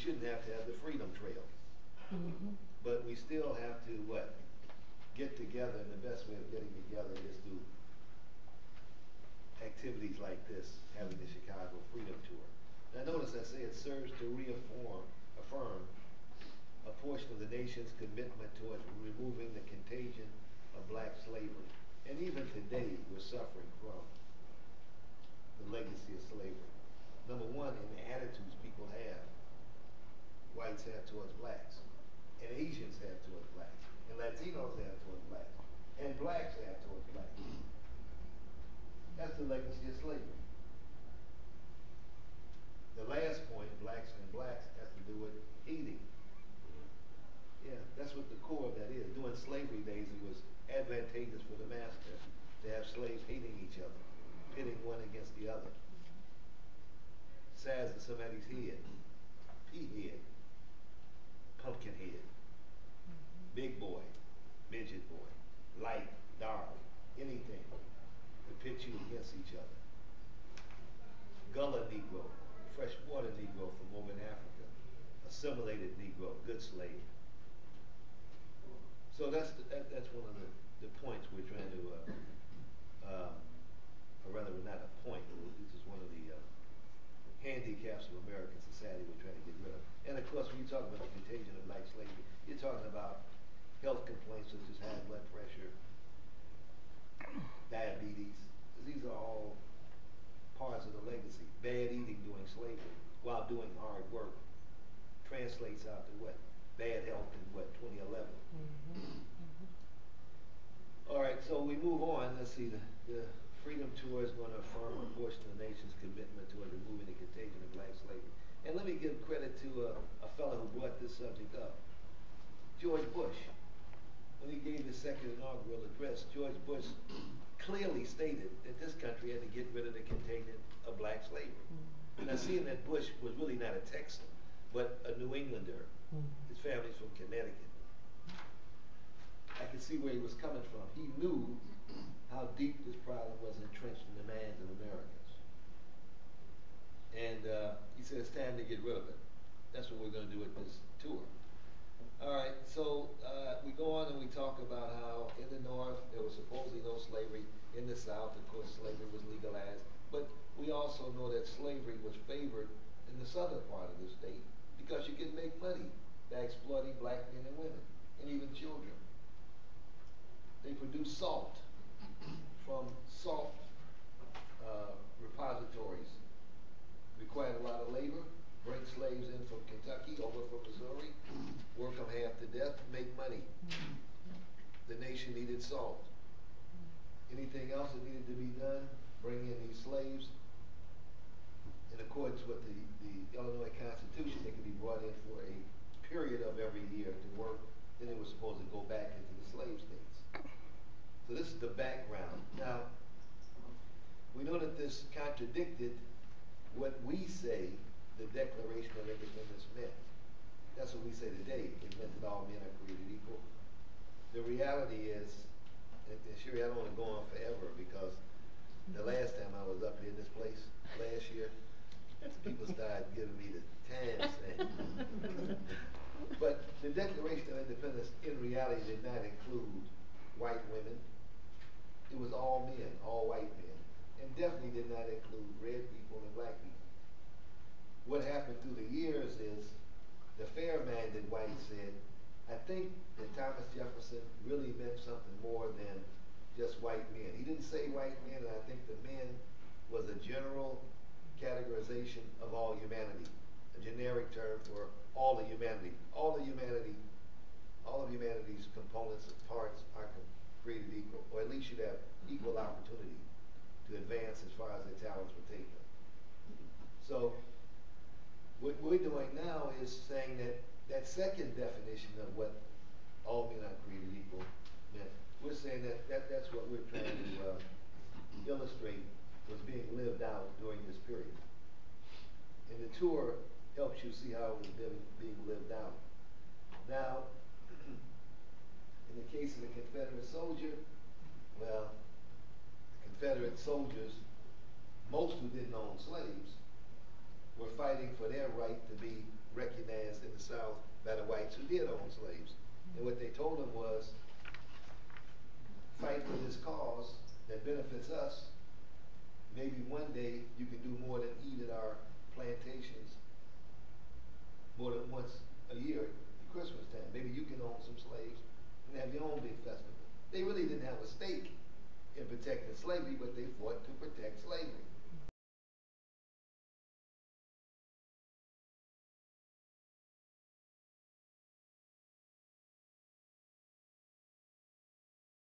shouldn't have to have the Freedom Trail. But we still have to, what? Get together, and the best way of getting together is through activities like this, having the Chicago Freedom Tour. Now notice I say it serves to affirm a portion of the nation's commitment towards removing the contagion of black slavery. And even today, we're suffering from the legacy of slavery. Number one, in the attitudes people have, whites have towards blacks, and Asians have towards blacks, and Latinos have towards blacks, and blacks have towards blacks. That's the legacy of slavery. The last point, blacks and blacks, has to do with hating. Yeah, that's what the core of that is. During slavery days, it was advantageous for the master to have slaves hating each other, pitting one against the other. Size of somebody's head, pea head, pumpkin head, big boy, midget boy, light, dark, anything to pit you against each other. Gullah Negro, freshwater Negro from over in Africa, assimilated Negro, good slave. So that's one of the points we're trying to, or rather not a point, this is one of the handicaps of American society we're trying to get rid of. And of course, when you talk about the contagion of black slavery, you're talking about health complaints such as high blood pressure, diabetes. These are all parts of the legacy. Bad eating during slavery while doing hard work translates out to what? Bad health in what, 2011. All right, so we move on. Let's see, the Freedom Tour is going to affirm a portion of the nation's commitment toward removing the contagion of black slavery. And let me give credit to a fellow who brought this subject up, George Bush. When he gave his second inaugural address, George Bush clearly stated that this country had to get rid of the contagion of black slavery. Now, seeing that Bush was really not a Texan, but a New Englander, his family's from Connecticut, I could see where he was coming from. He knew how deep this problem was entrenched in the minds of Americans. And he said it's time to get rid of it. That's what we're going to do with this tour. All right, so we go on and we talk about how in the North there was supposedly no slavery. In the South, of course, slavery was legalized. But we also know that slavery was favored in the southern part of the state because you could make money by exploiting black men and women, and even children. They produced salt from salt repositories. Required a lot of labor, bring slaves in from Kentucky, over from Missouri, work them half to death, make money. The nation needed salt. Anything else that needed to be done, bring in these slaves. In accordance with the Illinois Constitution, they could be brought in for a period of every year to work, then they were supposed to go back into the slave states. So this is the background. Now, we know that this contradicted what we say the Declaration of Independence meant. That's what we say today. It meant that all men are created equal. The reality is, and Sherry, I don't want to go on forever because the last time I was up here in this place, last year, people started giving me the time stamp. But the Declaration of Independence in reality did not include white women. It was all men, all white men, and definitely did not include red people and black people. What happened through the years is the fair-minded whites said, I think that Thomas Jefferson really meant something more than just white men. He didn't say white men, and I think the men was a general categorization of all humanity, a generic term for all of humanity. All of humanity, all of humanity's components and parts are created equal, or at least should have equal opportunity to advance as far as their talents would take them. So what we're doing now is saying that that second definition of what all men are created equal meant, we're saying that's what we're trying to illustrate was being lived out during this period. And the tour helps you see how it was being lived out. Now, in the case of the Confederate soldier, well, the Confederate soldiers, most who didn't own slaves, were fighting for their right to be recognized in the South by the whites who did own slaves. And what they told them was, fight for this cause that benefits us. Maybe one day you can do more than eat at our plantations more than once a year at Christmas time. Maybe you can own some slaves and have your own big festival. They really didn't have a stake in protecting slavery, but they fought to protect slavery.